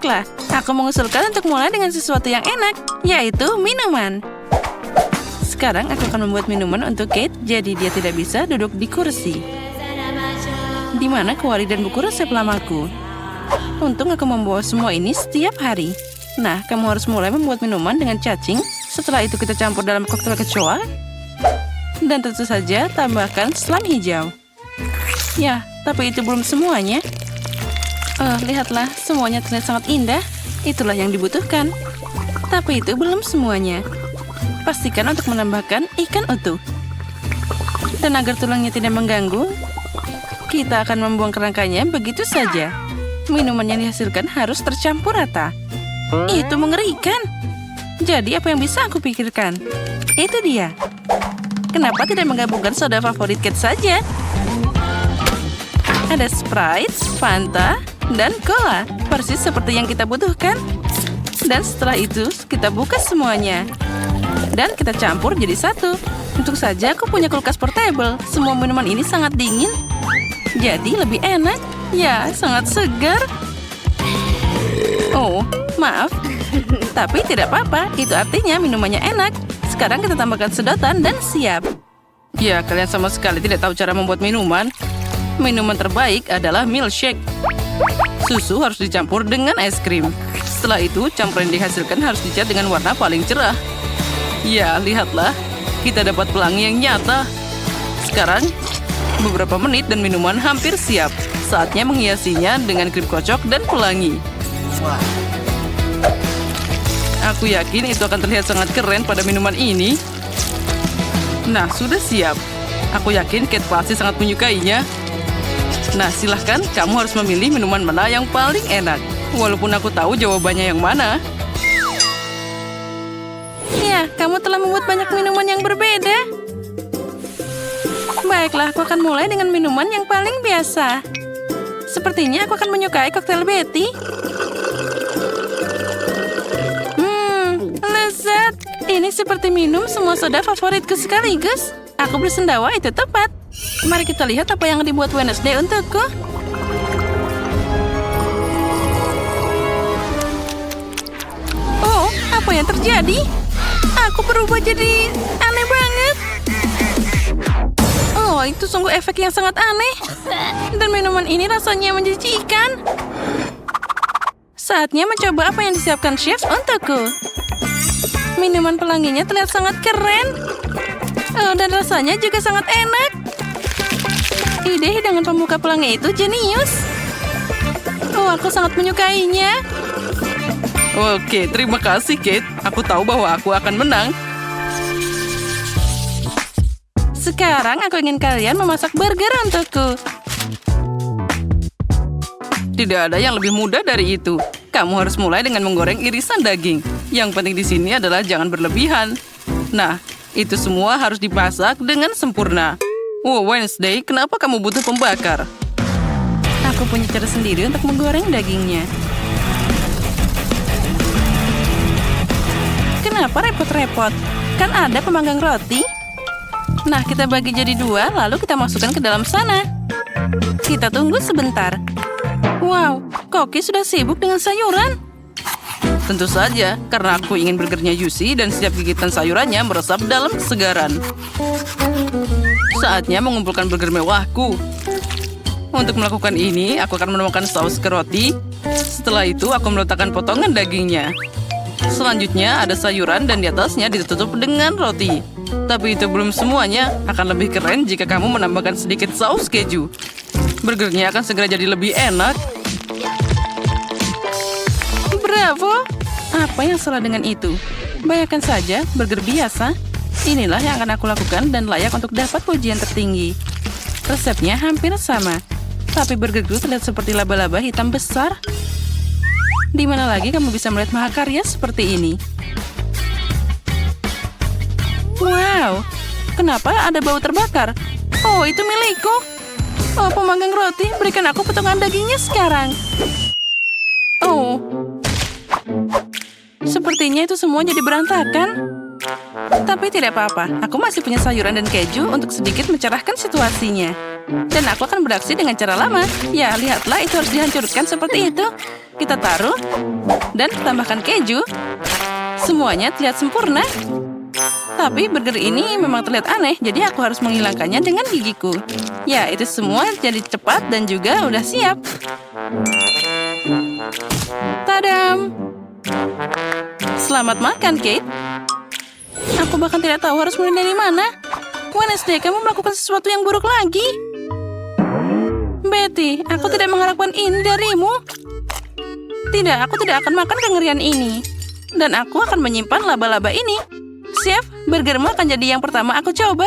Baiklah, aku mengusulkan untuk mulai dengan sesuatu yang enak, yaitu minuman. Sekarang aku akan membuat minuman untuk Kate, jadi dia tidak bisa duduk di kursi. Di mana kuali dan buku resep lamaku. Untung aku membawa semua ini setiap hari. Nah, kamu harus mulai membuat minuman dengan cacing. Setelah itu kita campur dalam koktail kecoa. Dan tentu saja tambahkan selam hijau. Ya, tapi itu belum semuanya. Lihatlah, semuanya terlihat sangat indah. Itulah yang dibutuhkan. Tapi itu belum semuanya. Pastikan untuk menambahkan ikan utuh. Dan agar tulangnya tidak mengganggu, kita akan membuang kerangkanya begitu saja. Minuman yang dihasilkan harus tercampur rata. Itu mengerikan. Jadi apa yang bisa aku pikirkan? Itu dia. Kenapa tidak menggabungkan soda favorit Kate saja? Ada Sprite, Fanta, dan Cola. Persis seperti yang kita butuhkan. Dan setelah itu, kita buka semuanya. Dan kita campur jadi satu. Untung saja aku punya kulkas portable. Semua minuman ini sangat dingin. Jadi lebih enak. Ya, sangat segar. Oh, maaf. Tapi tidak apa-apa. Itu artinya minumannya enak. Sekarang kita tambahkan sedotan dan siap. Ya, kalian sama sekali tidak tahu cara membuat minuman. Minuman terbaik adalah milkshake. Susu harus dicampur dengan es krim. Setelah itu, campuran yang dihasilkan harus dicat dengan warna paling cerah. Ya, lihatlah. Kita dapat pelangi yang nyata. Sekarang, beberapa menit dan minuman hampir siap. Saatnya menghiasinya dengan krim kocok dan pelangi. Aku yakin itu akan terlihat sangat keren pada minuman ini. Nah, sudah siap. Aku yakin Kate pasti sangat menyukainya. Nah, silahkan kamu harus memilih minuman mana yang paling enak. Walaupun aku tahu jawabannya yang mana. Ya, kamu telah membuat banyak minuman yang berbeda. Baiklah, aku akan mulai dengan minuman yang paling biasa. Sepertinya aku akan menyukai koktail Betty. Lezat. Ini seperti minum semua soda favoritku sekaligus. Aku bersendawa itu tepat. Mari kita lihat apa yang dibuat Wednesday untukku. Oh, apa yang terjadi? Aku berubah jadi aneh banget. Oh, itu sungguh efek yang sangat aneh. Dan minuman ini rasanya menjijikan. Saatnya mencoba apa yang disiapkan chef untukku. Minuman pelanginya terlihat sangat keren. Oh, dan rasanya juga sangat enak. Ide hidangan pembuka pelangi itu jenius. Oh, aku sangat menyukainya. Oke, terima kasih, Kate. Aku tahu bahwa aku akan menang. Sekarang aku ingin kalian memasak burger untukku. Tidak ada yang lebih mudah dari itu. Kamu harus mulai dengan menggoreng irisan daging. Yang penting di sini adalah jangan berlebihan. Nah, itu semua harus dimasak dengan sempurna. Oh, Wednesday, kenapa kamu butuh pembakar? Aku punya cara sendiri untuk menggoreng dagingnya. Kenapa repot-repot? Kan ada pemanggang roti. Nah, kita bagi jadi dua, lalu kita masukkan ke dalam sana. Kita tunggu sebentar. Wow, Koki sudah sibuk dengan sayuran. Tentu saja, karena aku ingin burgernya juicy dan setiap gigitan sayurannya meresap dalam kesegaran. Saatnya mengumpulkan burger mewahku. Untuk melakukan ini, aku akan menuangkan saus ke roti. Setelah itu, aku meletakkan potongan dagingnya. Selanjutnya, ada sayuran dan di atasnya ditutup dengan roti. Tapi itu belum semuanya. Akan lebih keren jika kamu menambahkan sedikit saus keju. Burgernya akan segera jadi lebih enak. Bravo! Apa yang salah dengan itu? Bayangkan saja, burger biasa. Inilah yang akan aku lakukan dan layak untuk dapat pujian tertinggi. Resepnya hampir sama. Tapi burgerku terlihat seperti laba-laba hitam besar. Di mana lagi kamu bisa melihat mahakarya seperti ini? Wow! Kenapa ada bau terbakar? Oh, itu milikku. Oh, pemanggang roti, berikan aku potongan dagingnya sekarang. Oh. Sepertinya itu semua jadi berantakan. Tapi tidak apa-apa, aku masih punya sayuran dan keju untuk sedikit mencerahkan situasinya. Dan aku akan beraksi dengan cara lama. Ya, lihatlah, itu harus dihancurkan seperti itu. Kita taruh dan tambahkan keju. Semuanya terlihat sempurna. Tapi burger ini memang terlihat aneh, jadi aku harus menghilangkannya dengan gigiku. Ya, itu semua jadi cepat dan juga udah siap. Tadam! Selamat makan, Kate. Aku bahkan tidak tahu harus mulai dari mana. Wednesday, kamu melakukan sesuatu yang buruk lagi. Betty, aku tidak mengharapkan ini darimu. Tidak, aku tidak akan makan kengerian ini. Dan aku akan menyimpan laba-laba ini. Chef, burgermu akan jadi yang pertama aku coba.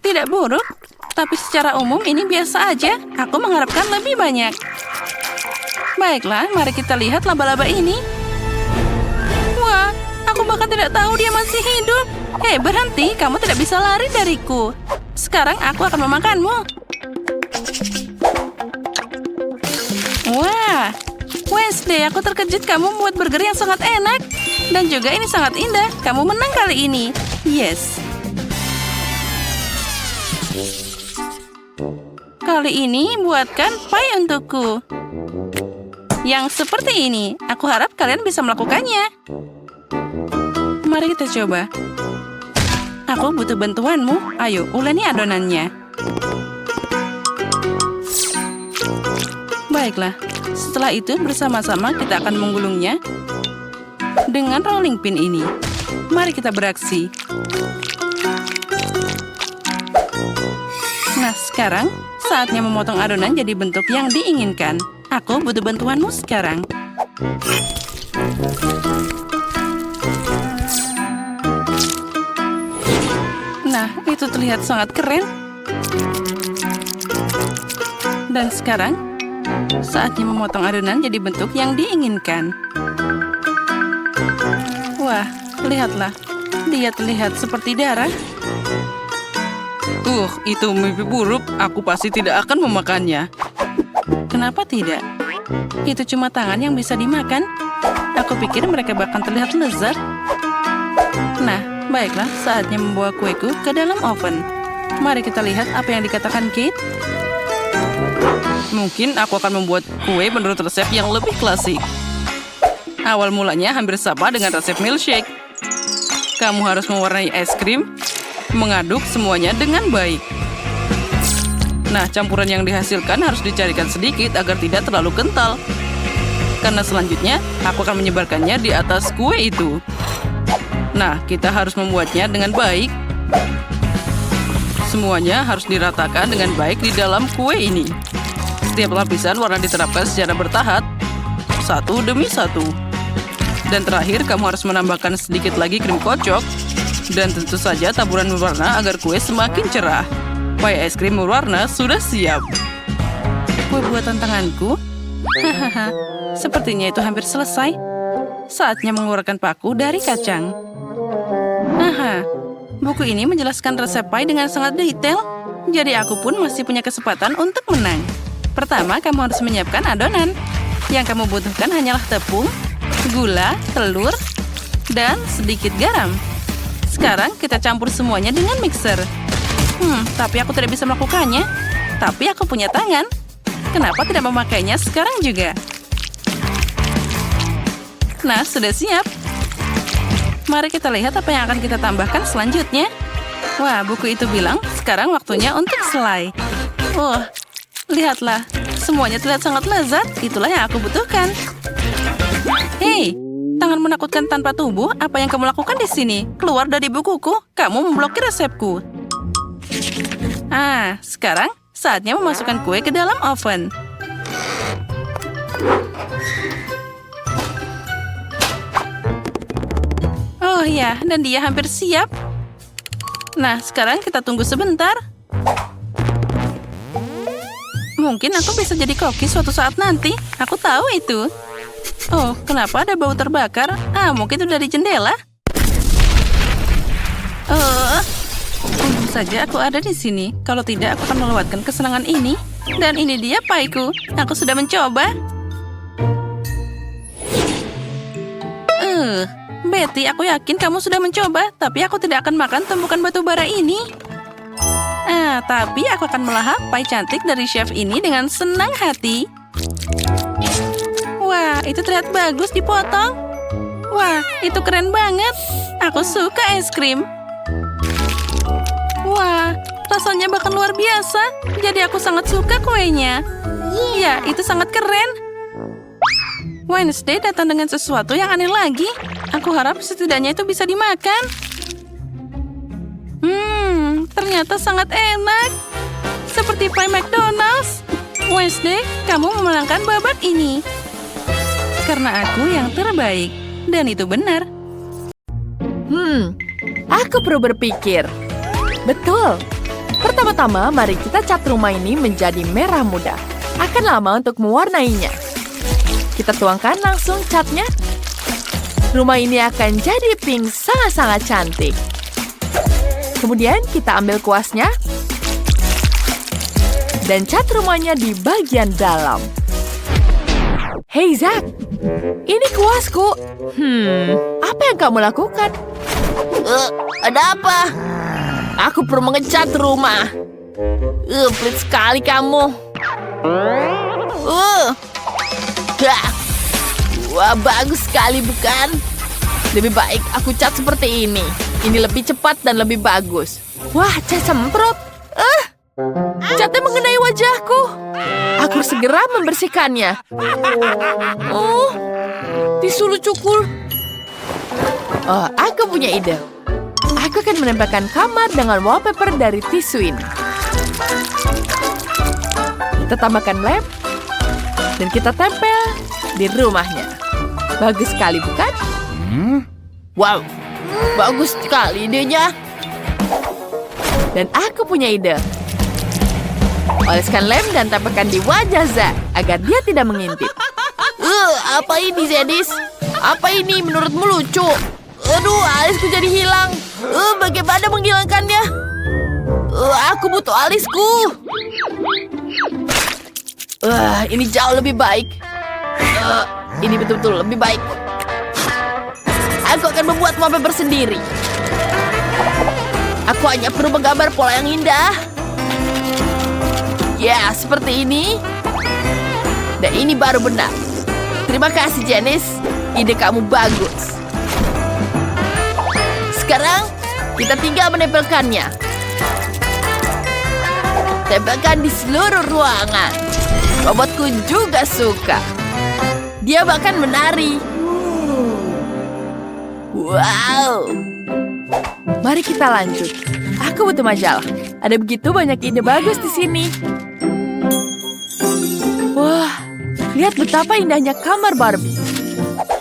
Tidak buruk. Tapi secara umum ini biasa aja. Aku mengharapkan lebih banyak. Baiklah, mari kita lihat laba-laba ini. Wah, aku bahkan tidak tahu dia masih hidup. Hei, berhenti. Kamu tidak bisa lari dariku. Sekarang aku akan memakanmu. Wah, Wednesday, aku terkejut kamu membuat burger yang sangat enak. Dan juga ini sangat indah. Kamu menang kali ini. Yes. Kali ini buatkan pie untukku. Yang seperti ini. Aku harap kalian bisa melakukannya. Mari kita coba. Aku butuh bantuanmu. Ayo, uleni adonannya. Baiklah. Setelah itu bersama-sama kita akan menggulungnya dengan rolling pin ini. Mari kita beraksi. Nah, sekarang saatnya memotong adonan jadi bentuk yang diinginkan. Aku butuh bantuanmu sekarang. Nah, itu terlihat sangat keren. Dan sekarang saatnya memotong adonan jadi bentuk yang diinginkan. Wah, lihatlah. Dia terlihat seperti darah. Itu mimpi buruk. Aku pasti tidak akan memakannya. Kenapa tidak? Itu cuma tangan yang bisa dimakan. Aku pikir mereka bahkan terlihat lezat. Nah, baiklah. Saatnya membawa kueku ke dalam oven. Mari kita lihat apa yang dikatakan Kate. Mungkin aku akan membuat kue menurut resep yang lebih klasik. Awal mulanya hampir sama dengan resep milkshake. Kamu harus mewarnai es krim, mengaduk semuanya dengan baik. Nah, campuran yang dihasilkan harus dicarikan sedikit agar tidak terlalu kental. Karena selanjutnya, aku akan menyebarkannya di atas kue itu. Nah, kita harus membuatnya dengan baik. Semuanya harus diratakan dengan baik di dalam kue ini. Setiap lapisan warna diterapkan secara bertahap, satu demi satu. Dan terakhir, kamu harus menambahkan sedikit lagi krim kocok. Dan tentu saja taburan berwarna agar kue semakin cerah. Pie es krim berwarna sudah siap. Kue buatan tanganku? Hahaha, sepertinya itu hampir selesai. Saatnya mengeluarkan paku dari kacang. Haha, buku ini menjelaskan resep pie dengan sangat detail. Jadi aku pun masih punya kesempatan untuk menang. Pertama, kamu harus menyiapkan adonan. Yang kamu butuhkan hanyalah tepung, gula, telur, dan sedikit garam. Sekarang kita campur semuanya dengan mixer. Tapi aku tidak bisa melakukannya. Tapi aku punya tangan. Kenapa tidak memakainya sekarang juga? Nah, sudah siap. Mari kita lihat apa yang akan kita tambahkan selanjutnya. Wah, buku itu bilang sekarang waktunya untuk selai. Wah, lihatlah. Semuanya terlihat sangat lezat. Itulah yang aku butuhkan. Hei, tangan menakutkan tanpa tubuh. Apa yang kamu lakukan di sini? Keluar dari bukuku. Kamu memblokir resepku. Sekarang saatnya memasukkan kue ke dalam oven. Oh ya, dan dia hampir siap. Nah, sekarang kita tunggu sebentar. Mungkin aku bisa jadi koki suatu saat nanti. Aku tahu itu. Oh, kenapa ada bau terbakar? Mungkin itu dari jendela. Untung saja aku ada di sini. Kalau tidak, aku akan melewatkan kesenangan ini. Dan ini dia pieku. Aku sudah mencoba. Betty, aku yakin kamu sudah mencoba, tapi aku tidak akan makan tumpukan batu bara ini. Tapi aku akan melahap pie cantik dari chef ini dengan senang hati. Wah, itu terlihat bagus dipotong. Wah, itu keren banget. Aku suka es krim. Wah, rasanya bahkan luar biasa. Jadi aku sangat suka kuenya. Ya, itu sangat keren. Wednesday datang dengan sesuatu yang aneh lagi. Aku harap setidaknya itu bisa dimakan. Ternyata sangat enak. Seperti pie McDonald's. Wednesday, kamu memenangkan babak ini. Karena aku yang terbaik. Dan itu benar. Aku perlu berpikir. Betul. Pertama-tama, mari kita cat rumah ini menjadi merah muda. Akan lama untuk mewarnainya. Kita tuangkan langsung catnya. Rumah ini akan jadi pink sangat-sangat cantik. Kemudian kita ambil kuasnya. Dan cat rumahnya di bagian dalam. Hei Zack, ini kuasku. Apa yang kamu lakukan? Ada apa? Aku perlu mengecat rumah. Pelit sekali kamu. Wah, bagus sekali bukan? Lebih baik aku cat seperti ini. Ini lebih cepat dan lebih bagus. Wah, cat semprot. Catnya mengenai wajahku. Aku segera membersihkannya. Tisu lucuku. Aku punya ide. Aku akan menempelkan kamar dengan wallpaper dari tisu ini. Kita tambahkan lem. Dan kita tempel di rumahnya. Bagus sekali, bukan? Wow, bagus sekali idenya. Dan aku punya ide. Oleskan lem dan tempelkan di wajah Zack agar dia tidak mengintip. Apa ini, Zedis? Apa ini menurutmu lucu? Aduh, alisku jadi hilang. Bagaimana menghilangkannya? Aku butuh alisku. Ini jauh lebih baik. Ini betul-betul lebih baik. Aku akan membuat wallpaper sendiri. Aku hanya perlu menggambar pola yang indah. Ya, seperti ini. Dan ini baru benar. Terima kasih, Janice. Ide kamu bagus. Sekarang, kita tinggal menempelkannya. Tempelkan di seluruh ruangan. Robotku juga suka. Dia bahkan menari. Wow. Mari kita lanjut. Aku butuh majalah. Ada begitu banyak ide bagus di sini. Wah, lihat betapa indahnya kamar Barbie.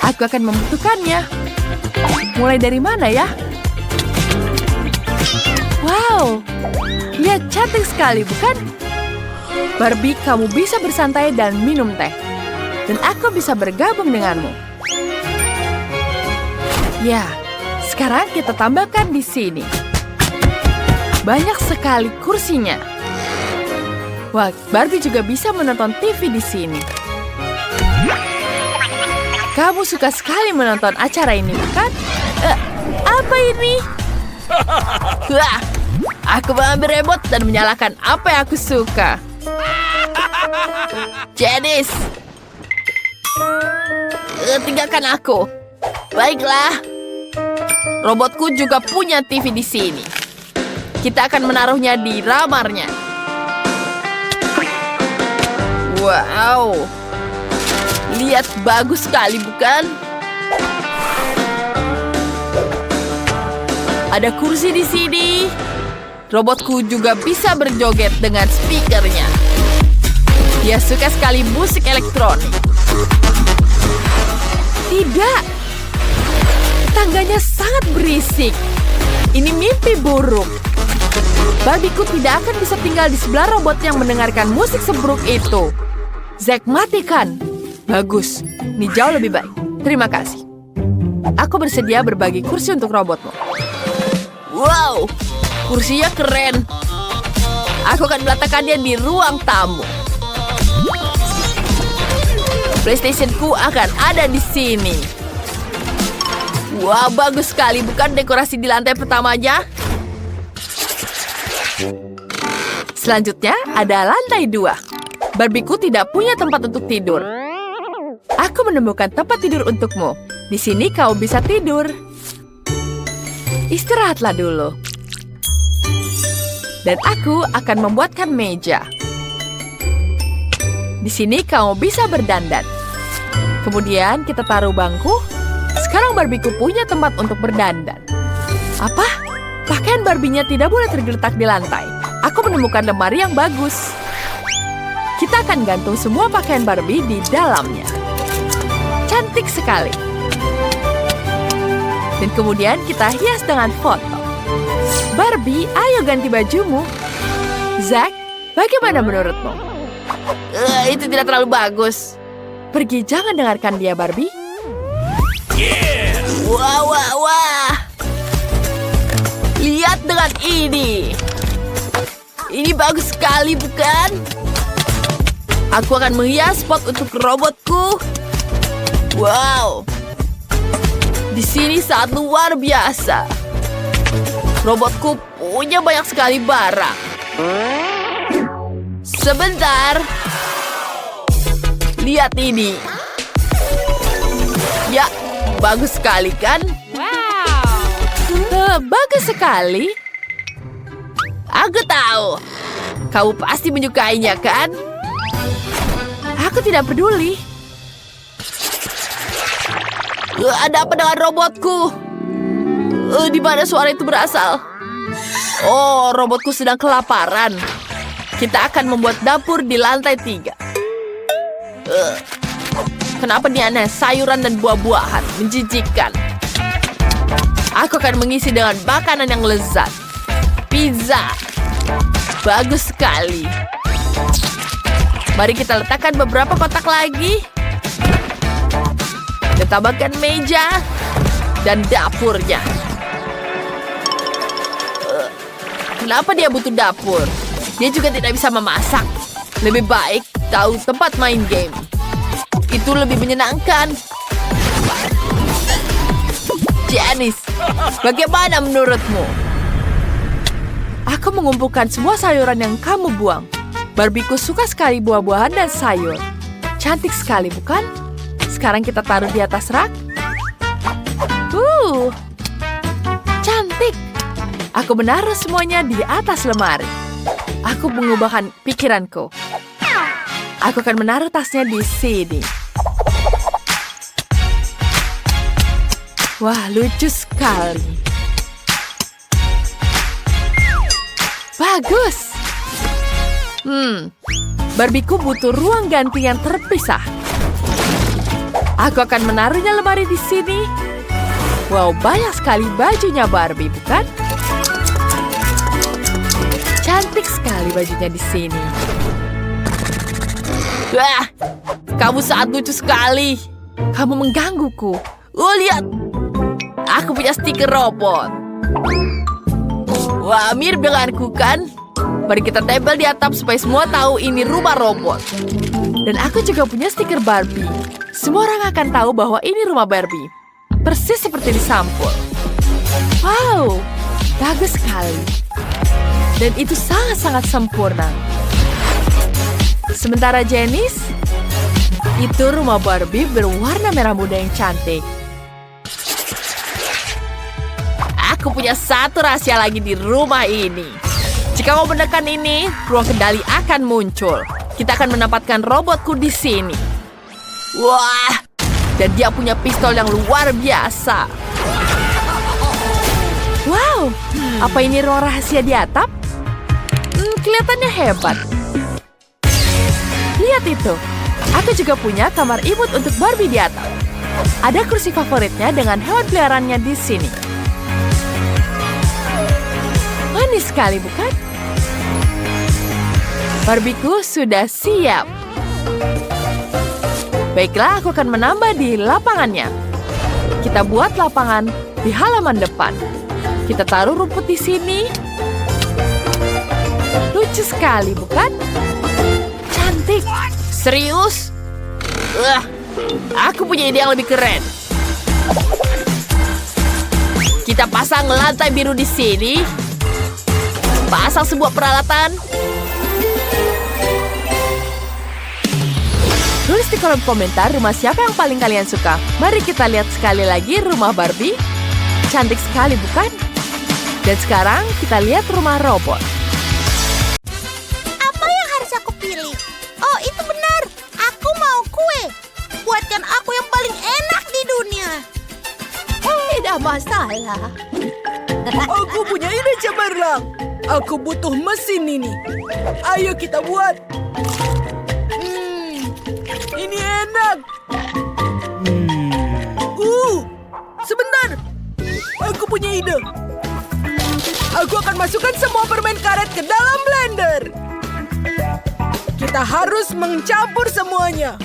Aku akan membutuhkannya. Mulai dari mana ya? Wow, lihat cantik sekali, bukan? Barbie, kamu bisa bersantai dan minum teh. Dan aku bisa bergabung denganmu. Ya, sekarang kita tambahkan di sini. Banyak sekali kursinya. Wah, Barbie juga bisa menonton TV di sini. Kamu suka sekali menonton acara ini, bukan? Apa ini? Wah, aku mengambil remote dan menyalakan apa yang aku suka. Janice, tinggalkan aku. Baiklah. Robotku juga punya TV di sini. Kita akan menaruhnya di ramarnya. Wow. Lihat, bagus sekali, bukan? Ada kursi di sini. Robotku juga bisa berjoget dengan speakernya. Dia suka sekali musik elektronik. Tidak. Tangganya sangat berisik. Ini mimpi buruk. Barbieku tidak akan bisa tinggal di sebelah robot yang mendengarkan musik seburuk itu. Zack, matikan. Bagus. Ini jauh lebih baik. Terima kasih. Aku bersedia berbagi kursi untuk robotmu. Wow, kursinya keren. Aku akan meletakkannya di ruang tamu. PlayStation-ku akan ada di sini. Wah, bagus sekali, bukan dekorasi di lantai pertamanya? Selanjutnya ada lantai 2. Barbieku tidak punya tempat untuk tidur. Aku menemukan tempat tidur untukmu. Di sini kau bisa tidur. Istirahatlah dulu. Dan aku akan membuatkan meja. Di sini kau bisa berdandan. Kemudian kita taruh bangku. Sekarang Barbieku punya tempat untuk berdandan. Apa? Pakaian Barbie-nya tidak boleh tergeletak di lantai. Aku menemukan lemari yang bagus. Kita akan gantung semua pakaian Barbie di dalamnya. Cantik sekali. Dan kemudian kita hias dengan foto. Barbie, ayo ganti bajumu. Zack, bagaimana menurutmu? Itu tidak terlalu bagus. Pergi, jangan dengarkan dia, Barbie. Wah, wah, wah. Lihat dengan ini. Ini bagus sekali, bukan? Aku akan menghias spot untuk robotku. Wow. Di sini sangat luar biasa. Robotku punya banyak sekali barang. Sebentar. Lihat ini. Ya, bagus sekali kan? Wow. Bagus sekali. Aku tahu. Kamu pasti menyukainya, kan? Aku tidak peduli. Ada apa dengan robotku? Di mana suara itu berasal? Oh, robotku sedang kelaparan. Kita akan membuat dapur di lantai 3. Kenapa dia aneh? Sayuran dan buah-buahan. Menjijikkan. Aku akan mengisi dengan makanan yang lezat. Pizza. Bagus sekali. Mari kita letakkan beberapa kotak lagi. Kita tambahkan meja dan dapurnya. Kenapa dia butuh dapur? Dia juga tidak bisa memasak. Lebih baik tahu tempat main game. Itu lebih menyenangkan. Janice, bagaimana menurutmu? Aku mengumpulkan semua sayuran yang kamu buang. Barbieku suka sekali buah-buahan dan sayur. Cantik sekali, bukan? Sekarang kita taruh di atas rak. Cantik. Aku menaruh semuanya di atas lemari. Aku mengubahkan pikiranku. Aku akan menaruh tasnya di sini. Wah, lucu sekali. Bagus. Barbieku butuh ruang ganti yang terpisah. Aku akan menaruhnya lemari di sini. Wow, banyak sekali bajunya Barbie, bukan? Cantik sekali bajunya di sini. Wah, kamu sangat lucu sekali. Kamu menggangguku. Oh, lihat. Aku punya stiker robot. Wah, mirip denganku kan? Mari kita tempel di atap supaya semua tahu ini rumah robot. Dan aku juga punya stiker Barbie. Semua orang akan tahu bahwa ini rumah Barbie. Persis seperti di sampul. Wow, bagus sekali. Dan itu sangat-sangat sempurna. Sementara Janice, itu rumah Barbie berwarna merah muda yang cantik. Aku punya satu rahasia lagi di rumah ini. Jika kau menekan ini, ruang kendali akan muncul. Kita akan menempatkan robotku di sini. Wah, dan dia punya pistol yang luar biasa. Wow, apa ini ruang rahasia di atap? Kelihatannya hebat. Lihat itu. Aku juga punya kamar imut untuk Barbie di atap. Ada kursi favoritnya dengan hewan peliharaannya di sini. Manis sekali, bukan? Barbieku sudah siap. Baiklah, aku akan menambah di lapangannya. Kita buat lapangan di halaman depan. Kita taruh rumput di sini. Lucu sekali, bukan? Cantik. Serius? Aku punya ide yang lebih keren. Kita pasang lantai biru di sini. Pasang sebuah peralatan. Tulis di kolom komentar rumah siapa yang paling kalian suka. Mari kita lihat sekali lagi rumah Barbie. Cantik sekali, bukan? Dan sekarang kita lihat rumah robot. Apa yang harus aku pilih? Oh, itu benar. Aku mau kue. Buatkan aku yang paling enak di dunia. Tidak masalah. Aku punya ide cemerlang. Aku butuh mesin ini. Ayo kita buat. Ini enak. Sebentar. Aku punya ide. Aku akan masukkan semua permen karet ke dalam blender. Kita harus mencampur semuanya.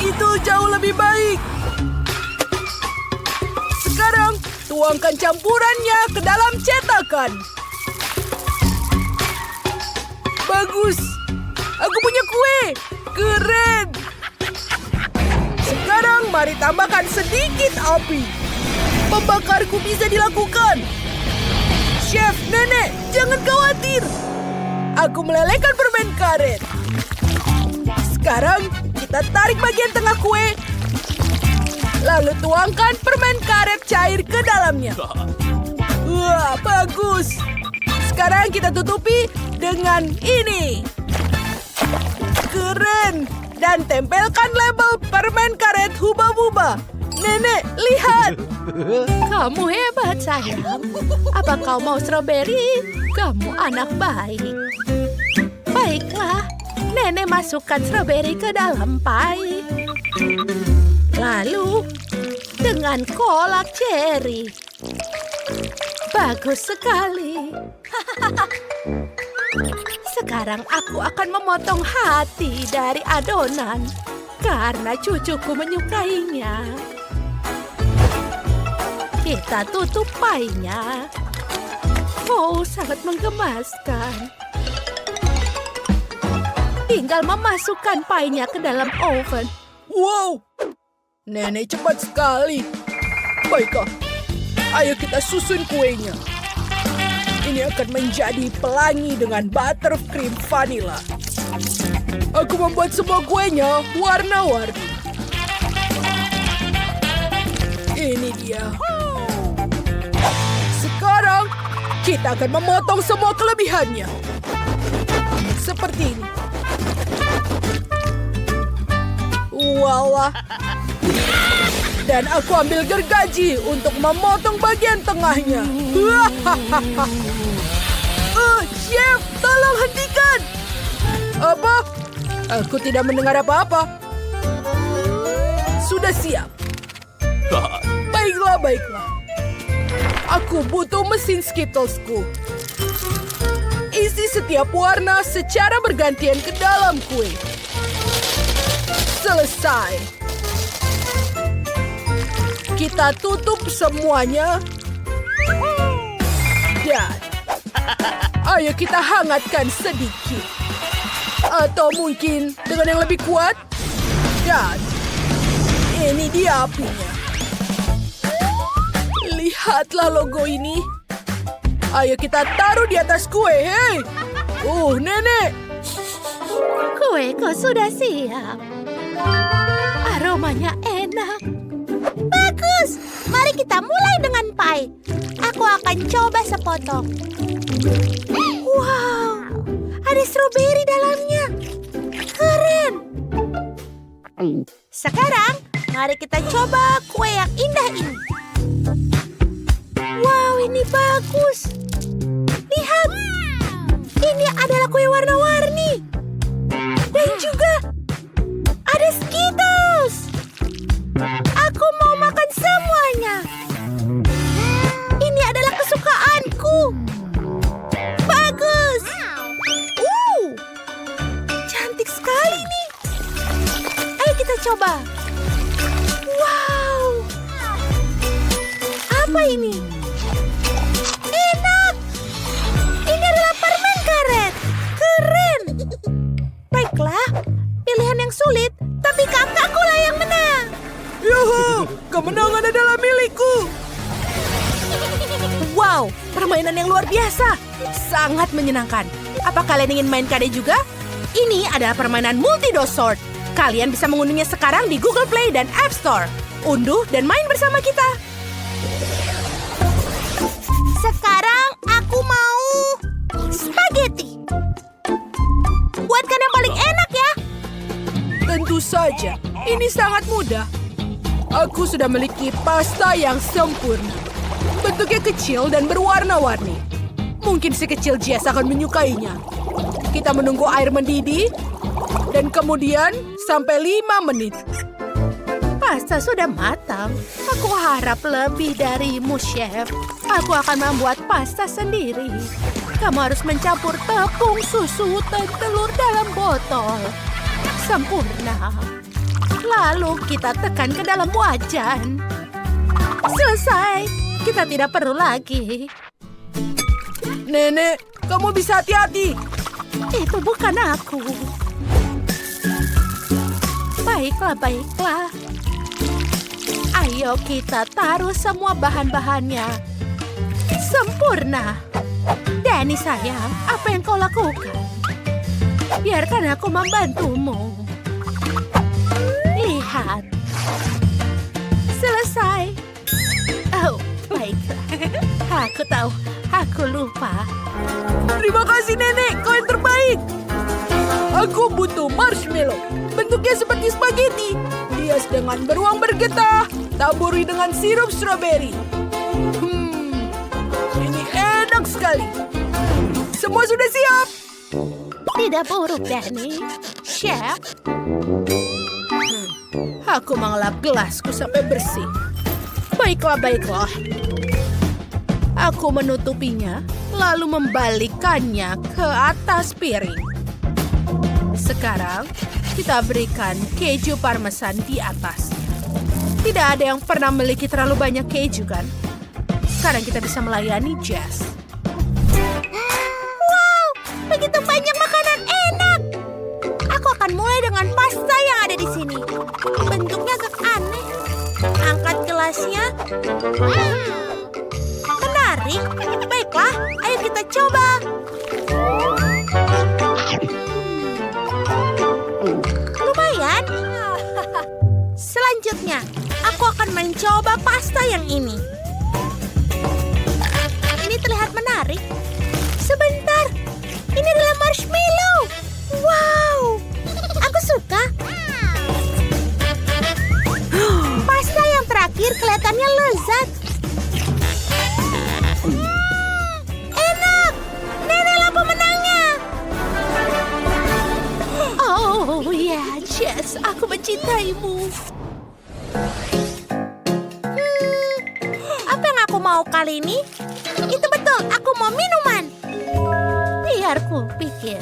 Itu jauh lebih baik. Sekarang, tuangkan campurannya ke dalam cetakan. Bagus. Aku punya kue. Keren. Sekarang, mari tambahkan sedikit api. Pembakarku bisa dilakukan. Chef, Nenek, jangan khawatir. Aku melelehkan permen karet. Sekarang, kita tarik bagian tengah kue. Lalu tuangkan permen karet cair ke dalamnya. Wah, bagus. Sekarang kita tutupi dengan ini. Keren. Dan tempelkan label permen karet Huba-Buba. Nenek, lihat. Kamu hebat, sayang. Apa kau mau stroberi? Kamu anak baik. Baiklah, Nenek masukkan stroberi ke dalam pie. Lalu, dengan kolak cherry. Bagus sekali. Sekarang aku akan memotong hati dari adonan karena cucuku menyukainya. Kita tutup pie-nya. Oh, sangat menggemaskan. Tinggal memasukkan pie-nya ke dalam oven. Wow, Nenek cepat sekali. Baiklah, ayo kita susun kuenya. Ini akan menjadi pelangi dengan buttercream vanilla. Aku membuat semua kuenya warna-warni. Ini dia. Sekarang, kita akan memotong semua kelebihannya. Seperti ini. Walah. Dan aku ambil gergaji untuk memotong bagian tengahnya. Chef, tolong hentikan. Apa? Aku tidak mendengar apa-apa. Sudah siap. Baiklah, baiklah. Aku butuh mesin Skittlesku. Isi setiap warna secara bergantian ke dalam kue. Selesai. Kita tutup semuanya. Dan ayo kita hangatkan sedikit. Atau mungkin dengan yang lebih kuat. Dan ini dia apinya. Lihatlah logo ini. Ayo kita taruh di atas kue, hei. Nenek. Kueku sudah siap. Aromanya enak. Bagus. Mari kita mulai dengan pie. Aku akan coba sepotong. Wow, ada stroberi dalamnya. Keren. Sekarang, mari kita coba kue yang indah ini. Wow, ini bagus. Lihat, ini adalah kue warna-warni. Dan juga ada Skittles. Aku mau makan semuanya. Ini adalah kesukaanku. Bagus. Cantik sekali nih. Ayo kita coba. Wow. Apa ini? Enak. Ini adalah permen karet. Keren. Baiklah, pilihan yang sulit, tapi kakakku lah yang menang. Yuhu, kemenangan adalah permainan yang luar biasa. Sangat menyenangkan. Apa kalian ingin main kade juga? Ini adalah permainan Multi-Dose Sword. Kalian bisa mengunduhnya sekarang di Google Play dan App Store. Unduh dan main bersama kita. Sekarang aku mau spaghetti. Buatkan yang paling enak ya. Tentu saja, ini sangat mudah. Aku sudah memiliki pasta yang sempurna. Bentuknya kecil dan berwarna-warni. Mungkin si kecil Jess akan menyukainya. Kita menunggu air mendidih, dan kemudian sampai 5 menit. Pasta sudah matang. Aku harap lebih darimu, Chef. Aku akan membuat pasta sendiri. Kamu harus mencampur tepung, susu, dan telur dalam botol. Sempurna. Lalu kita tekan ke dalam wajan. Selesai. Kita tidak perlu lagi. Nenek, kamu bisa hati-hati. Itu bukan aku. Baiklah. Ayo kita taruh semua bahan-bahannya. Sempurna. Danny sayang, apa yang kau lakukan? Biarkan aku membantumu. Lihat. Selesai. Oh, baiklah. Aku tahu, aku lupa. Terima kasih, Nenek. Kau yang terbaik. Aku butuh marshmallow. Bentuknya seperti spaghetti. Hias dengan beruang bergetah. Taburi dengan sirup strawberry. Ini enak sekali. Semua sudah siap. Tidak buruk, Danny. Chef. Aku mengelap gelasku sampai bersih. Baiklah. Aku menutupinya, lalu membalikkannya ke atas piring. Sekarang, kita berikan keju parmesan di atasnya. Tidak ada yang pernah memiliki terlalu banyak keju, kan? Sekarang kita bisa melayani Jess. Wow, begitu banyak makanan enak. Aku akan mulai dengan pasta yang ada di sini. Bentuknya agak aneh. Angkat gelasnya. Menarik. Baiklah, ayo kita coba. Lumayan. Selanjutnya, aku akan mencoba pasta yang ini. Ini terlihat menarik. Sebentar, ini adalah marshmallow. Wow, aku suka. Pasta yang terakhir kelihatannya lezat. Enak. Neneklah pemenangnya. Oh ya, Jess, aku mencintaimu. Apa yang aku mau kali ini? Itu betul, aku mau minuman. Biar ku pikir.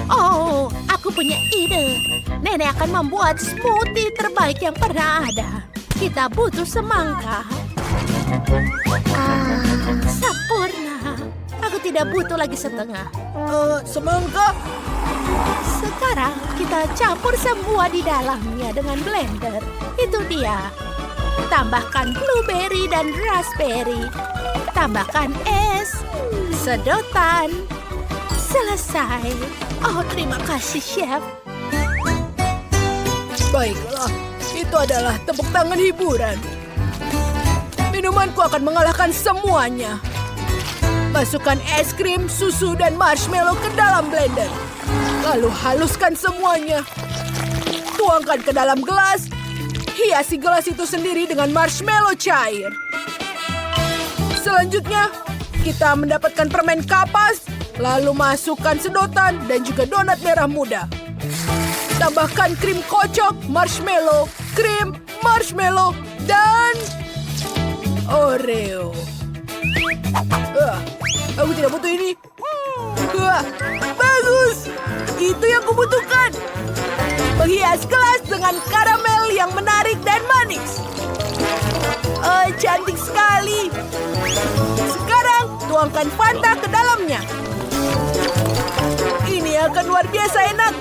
Oh, aku punya ide. Nenek akan membuat smoothie terbaik yang pernah ada. Kita butuh semangka. Sempurna. Aku tidak butuh lagi setengah. Semangka? Sekarang kita campur semua di dalamnya dengan blender. Itu dia. Tambahkan blueberry dan raspberry. Tambahkan es. Sedotan. Selesai. Oh, terima kasih, Chef. Baiklah, itu adalah tepuk tangan hiburan. Minumanku akan mengalahkan semuanya. Masukkan es krim, susu, dan marshmallow ke dalam blender. Lalu haluskan semuanya. Tuangkan ke dalam gelas. Hiasi gelas itu sendiri dengan marshmallow cair. Selanjutnya, kita mendapatkan permen kapas. Lalu masukkan sedotan dan juga donat merah muda. Tambahkan krim kocok, marshmallow, krim, marshmallow, dan Oreo. Aku tidak butuh ini. Bagus. Itu yang kubutuhkan. Menghias gelas dengan karamel yang menarik dan manis. Cantik sekali. Sekarang tuangkan Fanta ke dalamnya. Ini akan luar biasa enak.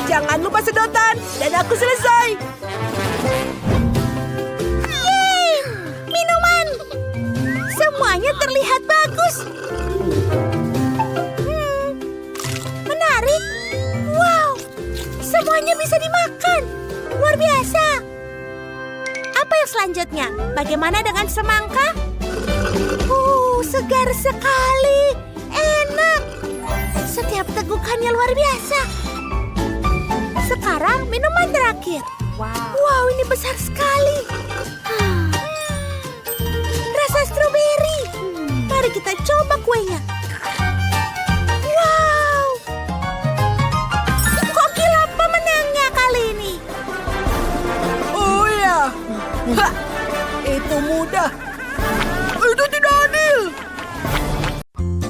Jangan lupa sedotan dan aku selesai. Yeay, minuman. Semuanya terlihat bagus. Menarik. Wow, semuanya bisa dimakan. Luar biasa. Apa yang selanjutnya? Bagaimana dengan semangka? Segar sekali. Enak. Setiap tegukannya luar biasa. Sekarang minuman terakhir. Wow, ini besar sekali. Rasa stroberi. Mari kita coba kuenya. Wow. Kok Gila pemenangnya kali ini? Oh ya. Hah, itu mudah. Itu tidak adil.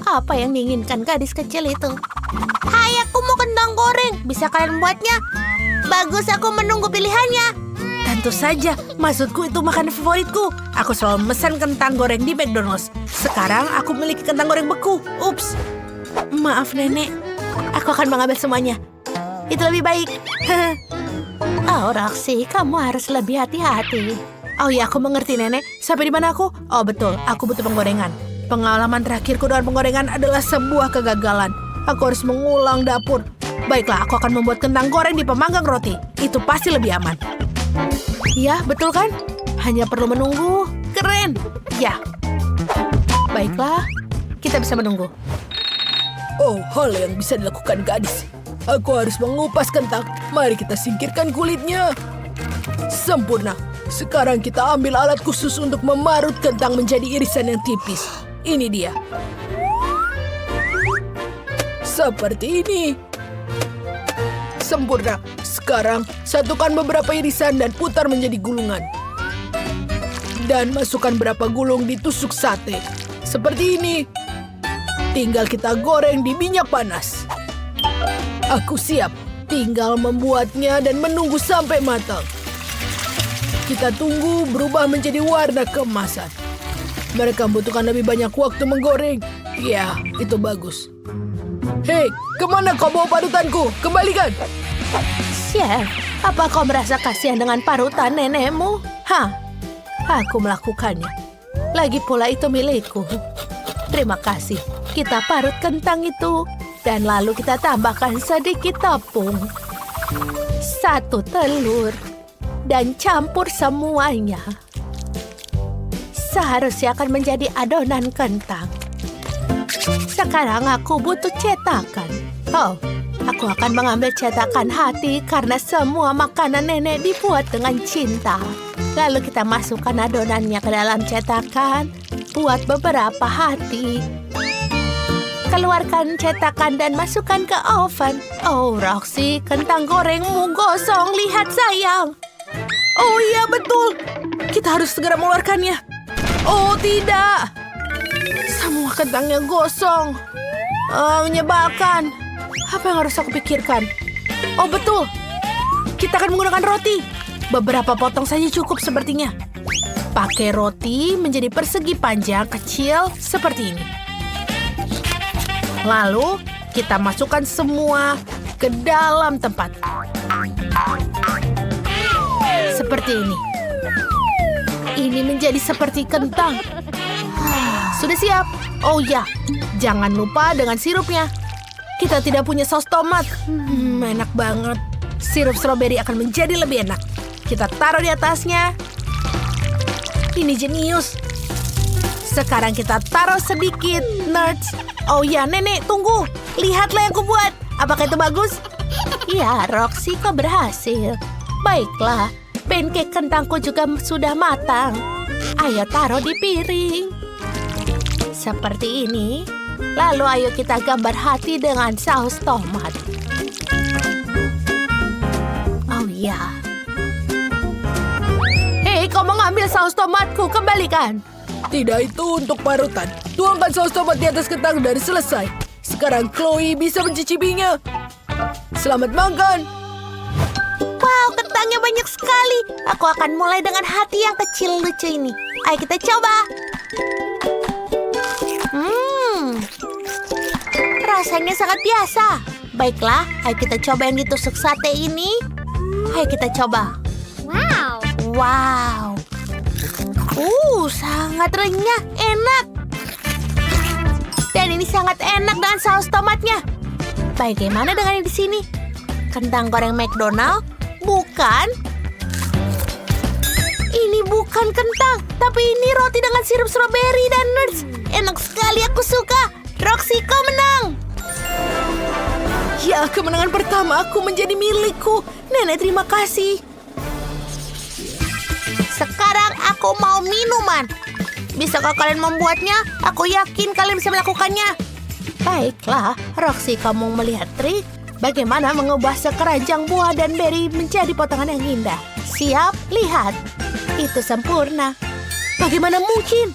Apa yang diinginkan gadis kecil itu? Hai, aku mau kentang goreng. Bisa kalian buatnya? Bagus, aku menunggu pilihannya. Tentu saja, maksudku itu makanan favoritku. Aku selalu memesan kentang goreng di McDonald's. Sekarang aku memiliki kentang goreng beku. Ups. Maaf, Nenek. Aku akan mengambil semuanya. Itu lebih baik. Oh, Roxy, kamu harus lebih hati-hati. Oh ya, aku mengerti, Nenek. Sampai di mana aku? Oh, betul. Aku butuh penggorengan. Pengalaman terakhirku dengan penggorengan adalah sebuah kegagalan. Aku harus mengulang dapur. Baiklah, aku akan membuat kentang goreng di pemanggang roti. Itu pasti lebih aman. Ya, betul kan? Hanya perlu menunggu. Keren. Ya. Baiklah, kita bisa menunggu. Oh, hal yang bisa dilakukan gadis. Aku harus mengupas kentang. Mari kita singkirkan kulitnya. Sempurna. Sekarang kita ambil alat khusus untuk memarut kentang menjadi irisan yang tipis. Ini dia. Seperti ini. Sempurna. Sekarang, satukan beberapa irisan dan putar menjadi gulungan. Dan masukkan beberapa gulung di tusuk sate. Seperti ini. Tinggal kita goreng di minyak panas. Aku siap. Tinggal membuatnya dan menunggu sampai matang. Kita tunggu berubah menjadi warna keemasan. Mereka membutuhkan lebih banyak waktu menggoreng. Ya, itu bagus. Hei, kemana kau bawa parutanku? Kembalikan! Chef, apa kau merasa kasihan dengan parutan nenekmu? Hah? Aku melakukannya. Lagi pula itu milikku. Terima kasih. Kita parut kentang itu. Dan lalu kita tambahkan sedikit tepung. 1 telur. Dan campur semuanya. Seharusnya akan menjadi adonan kentang. Sekarang aku butuh cetakan. Oh, aku akan mengambil cetakan hati karena semua makanan nenek dibuat dengan cinta. Lalu kita masukkan adonannya ke dalam cetakan. Buat beberapa hati. Keluarkan cetakan dan masukkan ke oven. Oh, Roxy, kentang gorengmu gosong. Lihat, sayang. Oh iya, betul. Kita harus segera mengeluarkannya. Oh, tidak. Semua kentangnya gosong. Menyebalkan. Apa yang harus aku pikirkan? Oh, betul. Kita akan menggunakan roti. Beberapa potong saja cukup sepertinya. Pakai roti menjadi persegi panjang kecil seperti ini. Lalu, kita masukkan semua ke dalam tempat. Seperti ini. Ini menjadi seperti kentang. Sudah siap. Oh ya, jangan lupa dengan sirupnya. Kita tidak punya saus tomat. Enak banget. Sirup stroberi akan menjadi lebih enak. Kita taruh di atasnya. Ini jenius. Sekarang kita taruh sedikit nuts. Oh ya, Nenek, tunggu. Lihatlah yang kubuat. Apakah itu bagus? Ya, Roxy, kau berhasil. Baiklah, pancake kentangku juga sudah matang. Ayo taruh di piring. Seperti ini. Lalu ayo kita gambar hati dengan saus tomat. Oh ya. Hei, kau mengambil saus tomatku, kembalikan. Tidak, itu untuk parutan. Tuangkan saus tomat di atas kentang dan selesai. Sekarang Chloe bisa mencicipinya. Selamat makan. Wow, kentangnya banyak sekali. Aku akan mulai dengan hati yang kecil lucu ini. Ayo kita coba. Rasanya sangat biasa. Baiklah, ayo kita coba yang ditusuk sate ini. Ayo kita coba. Wow. Sangat renyah, enak. Dan ini sangat enak dengan saus tomatnya. Bagaimana dengan yang di sini? Kentang goreng McDonald? Bukan. Ini bukan kentang, tapi ini roti dengan sirup strawberry dan nuts. Enak sekali, aku suka. Roxy, kau menang. Ya, kemenangan pertama aku menjadi milikku. Nenek, terima kasih. Sekarang aku mau minuman. Bisakah kalian membuatnya? Aku yakin kalian bisa melakukannya. Baiklah, Roxy, kamu melihat trik? Bagaimana mengubah sekeranjang buah dan beri menjadi potongan yang indah. Siap? Lihat. Itu sempurna. Bagaimana mungkin?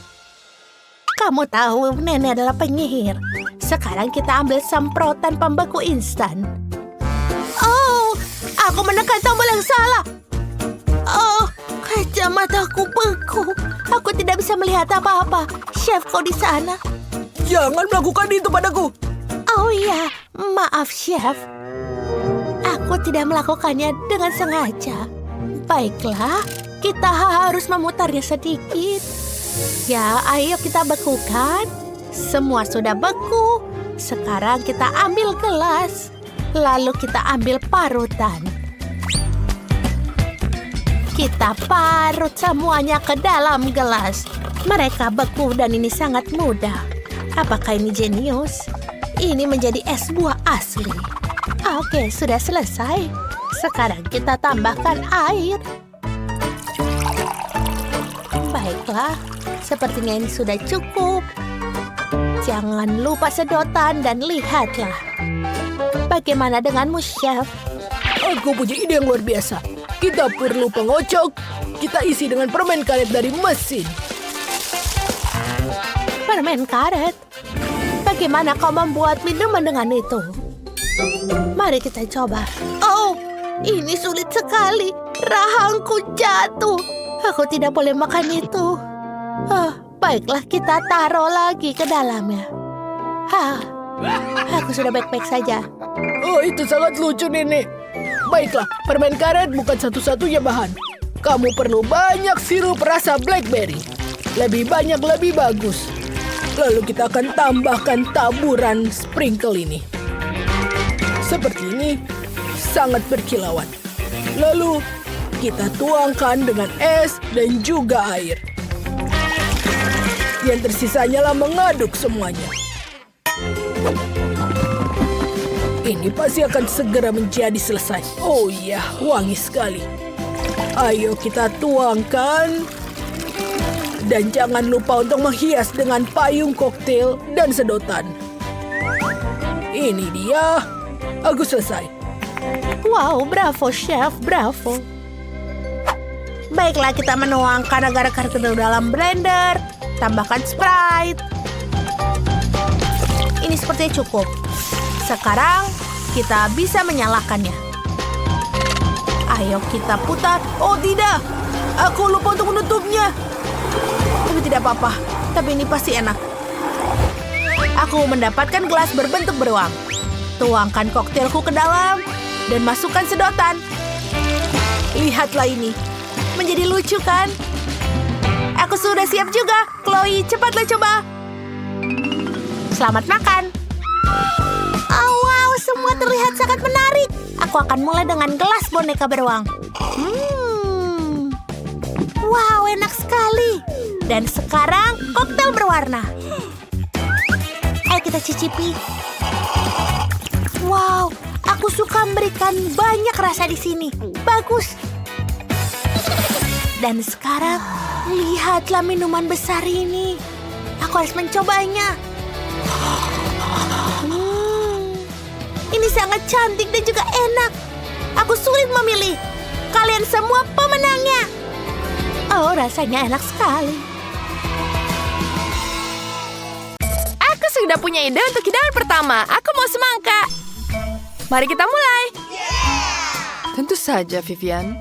Kamu tahu nenek adalah penyihir. Sekarang kita ambil semprotan pembeku instan. Oh, aku menekan tombol yang salah. Oh, kacamataku beku. Aku tidak bisa melihat apa-apa. Chef, kau di sana? Jangan melakukan itu padaku. Oh iya, maaf Chef. Aku tidak melakukannya dengan sengaja. Baiklah, kita harus memutarnya sedikit. Ya, ayo kita bekukan. Semua sudah beku. Sekarang kita ambil gelas. Lalu kita ambil parutan. Kita parut semuanya ke dalam gelas. Mereka beku dan ini sangat mudah. Apakah ini jenius? Ini menjadi es buah asli. Oke, sudah selesai. Sekarang kita tambahkan air. Baiklah, sepertinya ini sudah cukup. Jangan lupa sedotan dan lihatlah. Bagaimana denganmu, Chef? Aku punya ide yang luar biasa. Kita perlu pengocok. Kita isi dengan permen karet dari mesin. Permen karet? Bagaimana kau membuat minuman dengan itu? Mari kita coba. Oh, ini sulit sekali. Rahangku jatuh. Aku tidak boleh makan itu. Baiklah, kita taruh lagi ke dalamnya. Aku sudah baik-baik saja. Oh, itu sangat lucu, Nenek. Baiklah, permen karet bukan satu-satunya bahan. Kamu perlu banyak sirup rasa blackberry. Lebih banyak, lebih bagus. Lalu kita akan tambahkan taburan sprinkle ini. Seperti ini, sangat berkilauan. Lalu, kita tuangkan dengan es dan juga air. Yang tersisanya lah mengaduk semuanya. Ini pasti akan segera menjadi selesai. Oh iya, wangi sekali. Ayo kita tuangkan. Dan jangan lupa untuk menghias dengan payung koktail dan sedotan. Ini dia. Aku selesai. Wow, bravo Chef, bravo. Baiklah, kita menuangkan agar-agar ke dalam blender. Tambahkan Sprite. Ini sepertinya cukup. Sekarang kita bisa menyalakannya. Ayo kita putar. Oh tidak, aku lupa untuk menutupnya. Tapi tidak apa-apa, tapi ini pasti enak. Aku mendapatkan gelas berbentuk beruang. Tuangkan koktailku ke dalam dan masukkan sedotan. Lihatlah ini, menjadi lucu kan? Aku sudah siap juga. Chloe, cepatlah coba. Selamat makan. Oh, wow, semua terlihat sangat menarik. Aku akan mulai dengan gelas boneka beruang. Wow, enak sekali. Dan sekarang koktail berwarna. Ayo kita cicipi. Wow, aku suka memberikan banyak rasa di sini. Bagus. Dan sekarang, lihatlah minuman besar ini. Aku harus mencobanya. Ini sangat cantik dan juga enak. Aku sulit memilih. Kalian semua pemenangnya. Oh, rasanya enak sekali. Aku sudah punya ide untuk hidangan pertama. Aku mau semangka. Mari kita mulai. Tentu saja, Vivian.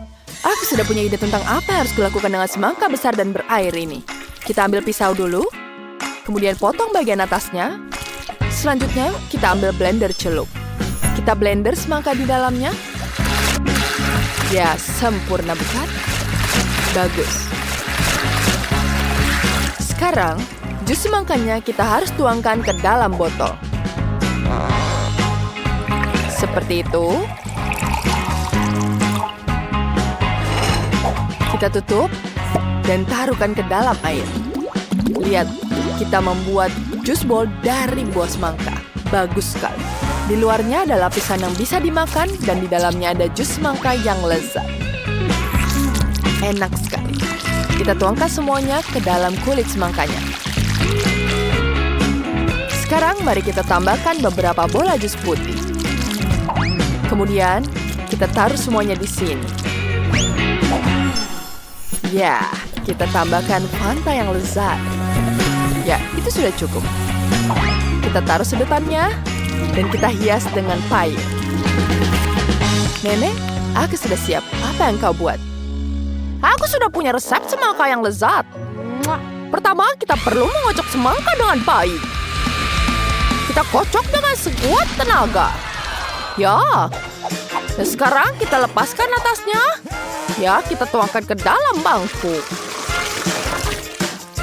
Aku sudah punya ide tentang apa yang harus kulakukan dengan semangka besar dan berair ini. Kita ambil pisau dulu, kemudian potong bagian atasnya. Selanjutnya, kita ambil blender celup. Kita blender semangka di dalamnya. Ya, sempurna bukan? Bagus. Sekarang, Jus semangkanya kita harus tuangkan ke dalam botol. Seperti itu. Kita tutup dan taruhkan ke dalam air. Lihat, kita membuat jus bol dari buah semangka. Bagus sekali. Di luarnya ada lapisan yang bisa dimakan dan di dalamnya ada jus semangka yang lezat. Enak sekali. Kita tuangkan semuanya ke dalam kulit semangkanya. Sekarang mari kita tambahkan beberapa bola jus putih. Kemudian, kita taruh semuanya di sini. Ya, kita tambahkan Fanta yang lezat. Ya, itu sudah cukup. Kita taruh sedotannya dan kita hias dengan payung. Nenek, aku sudah siap. Apa yang kau buat? Aku sudah punya resep semangka yang lezat. Pertama, kita perlu mengocok semangka dengan baik. Kita kocok dengan sekuat tenaga. Ya, dan sekarang kita lepaskan atasnya. Ya, kita tuangkan ke dalam mangkuk.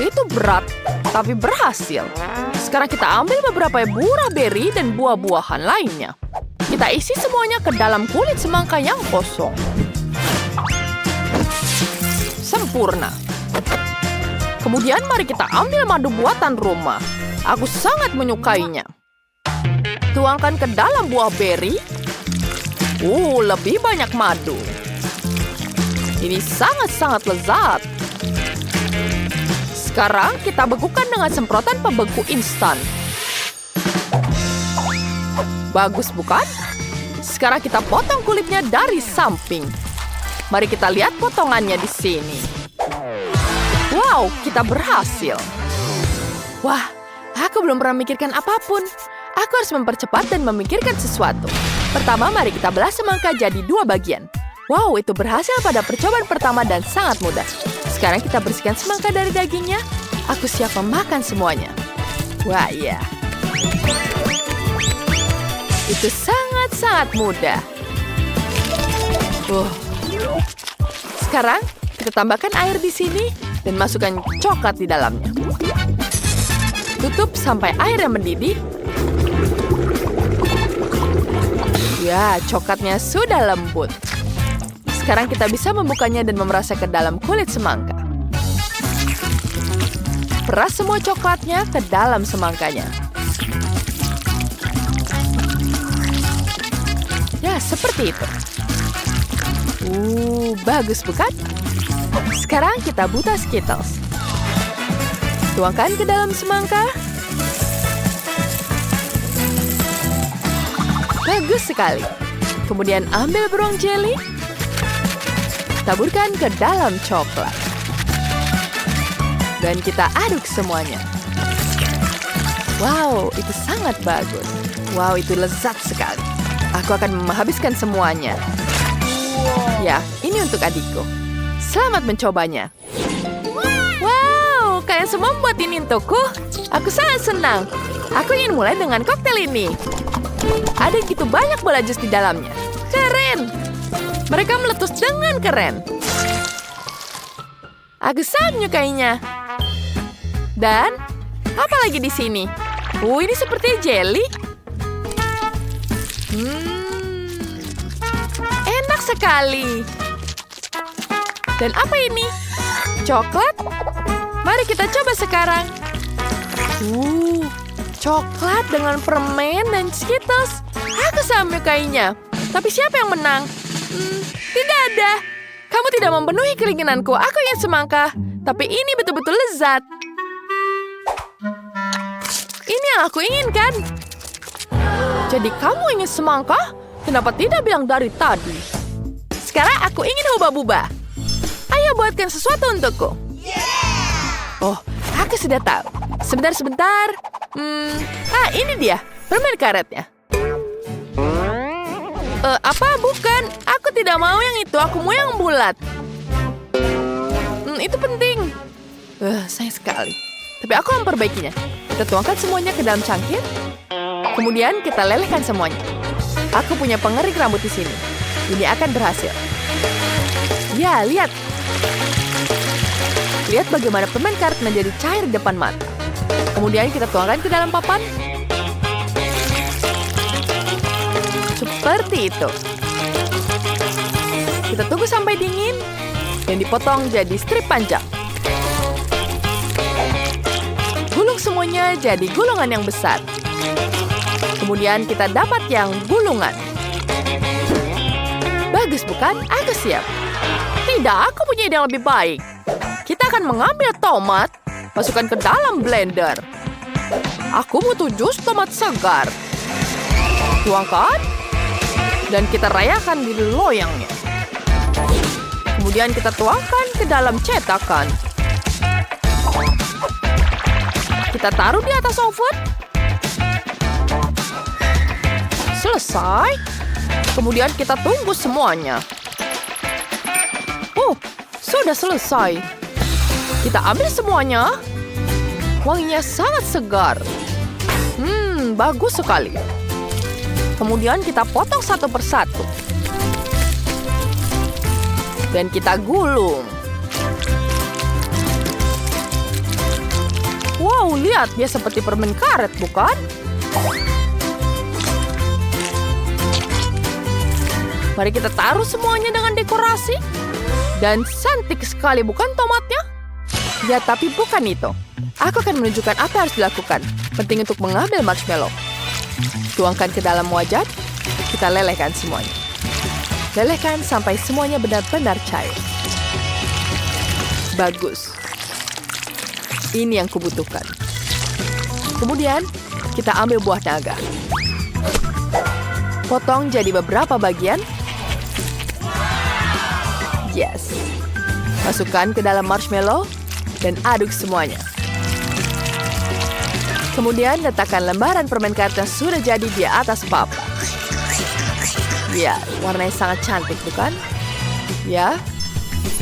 Itu berat, tapi berhasil. Sekarang kita ambil beberapa buah beri dan buah-buahan lainnya. Kita isi semuanya ke dalam kulit semangka yang kosong. Sempurna. Kemudian mari kita ambil madu buatan rumah. Aku sangat menyukainya. Tuangkan ke dalam buah beri. Lebih banyak madu. Ini sangat-sangat lezat. Sekarang kita bekukan dengan semprotan pembeku instan. Bagus bukan? Sekarang kita potong kulitnya dari samping. Mari kita lihat potongannya di sini. Wow, kita berhasil. Wah, aku belum pernah memikirkan apapun. Aku harus mempercepat dan memikirkan sesuatu. Pertama, mari kita belah semangka jadi 2 bagian. Wow, itu berhasil pada percobaan pertama dan sangat mudah. Sekarang kita bersihkan semangka dari dagingnya. Aku siap memakan semuanya. Wah, iya. Itu sangat-sangat mudah. Sekarang, kita tambahkan air di sini dan masukkan coklat di dalamnya. Tutup sampai airnya mendidih. Ya, coklatnya sudah lembut. Sekarang kita bisa membukanya dan memerasnya ke dalam kulit semangka. Peras semua coklatnya ke dalam semangkanya. Ya, seperti itu. Bagus bukan? Sekarang kita buta Skittles. Tuangkan ke dalam semangka. Bagus sekali. Kemudian ambil beruang jelly. Taburkan ke dalam coklat. Dan kita aduk semuanya. Wow, itu sangat bagus. Wow, itu lezat sekali. Aku akan menghabiskan semuanya. Ya, ini untuk adikku. Selamat mencobanya. Wow, kalian semua membuat ini untukku. Aku sangat senang. Aku ingin mulai dengan koktail ini. Ada begitu banyak bola jus di dalamnya. Keren. Mereka meletus dengan keren. Aku sangat menyukainya. Dan, apa lagi di sini? Ini seperti jelly. Enak sekali. Dan apa ini? Coklat? Mari kita coba sekarang. Coklat dengan permen dan Skittles. Aku sangat menyukainya. Tapi siapa yang menang? Tidak ada. Kamu tidak memenuhi keinginanku. Aku ingin semangka. Tapi ini betul-betul lezat. Ini yang aku inginkan. Jadi kamu ingin semangka? Kenapa tidak bilang dari tadi? Sekarang aku ingin hubba-bubba. Ayo buatkan sesuatu untukku. Oh, aku sudah tahu. Sebentar. Ini dia. Permen karetnya. Apa? Bukan. Aku tidak mau yang itu. Aku mau yang bulat. Itu penting. Sayang sekali. Tapi aku memperbaikinya. Kita tuangkan semuanya ke dalam cangkir. Kemudian kita lelehkan semuanya. Aku punya pengerik rambut di sini. Ini akan berhasil. Ya, lihat. Lihat bagaimana permen karet menjadi cair di depan mata. Kemudian kita tuangkan ke dalam papan. Seperti itu. Kita tunggu sampai dingin dan dipotong jadi strip panjang. Gulung semuanya jadi gulungan yang besar. Kemudian kita dapat yang gulungan. Bagus bukan? Aku siap. Tidak, aku punya ide yang lebih baik. Kita akan mengambil tomat, masukkan ke dalam blender. Aku butuh jus tomat segar. Tuangkan, dan kita rayakan di loyangnya. Kemudian kita tuangkan ke dalam cetakan. Kita taruh di atas oven. Selesai. Kemudian kita tunggu semuanya. Oh, sudah selesai. Kita ambil semuanya. Wanginya sangat segar. Bagus sekali. Kemudian kita potong satu persatu. Dan kita gulung. Wow, lihat, dia seperti permen karet, bukan? Mari kita taruh semuanya dengan dekorasi. Dan cantik sekali, bukan tomatnya? Ya, tapi bukan itu. Aku akan menunjukkan apa yang harus dilakukan. Penting untuk mengambil marshmallow. Tuangkan ke dalam wajan. Kita lelehkan semuanya. Lelehkan sampai semuanya benar-benar cair. Bagus. Ini yang kubutuhkan. Kemudian, kita ambil buah naga. Potong jadi beberapa bagian. Yes. Masukkan ke dalam marshmallow dan aduk semuanya. Kemudian letakkan lembaran permen karet yang sudah jadi di atas papan. Ya, warnanya sangat cantik, bukan? Ya.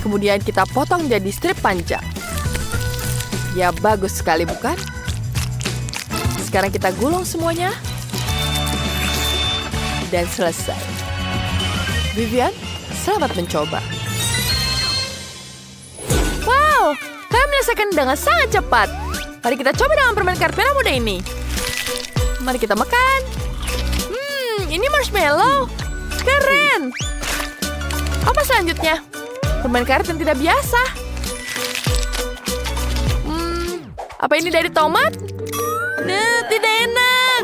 Kemudian kita potong jadi strip panjang. Ya, bagus sekali, bukan? Sekarang kita gulung semuanya. Dan selesai. Vivian, selamat mencoba. Wow, kalian menyelesaikan dengan sangat cepat. Mari kita coba dengan permen karet merah muda ini. Mari kita makan. Ini marshmallow. Keren. Apa selanjutnya? Permen karet yang tidak biasa. Apa ini dari tomat? Tidak enak.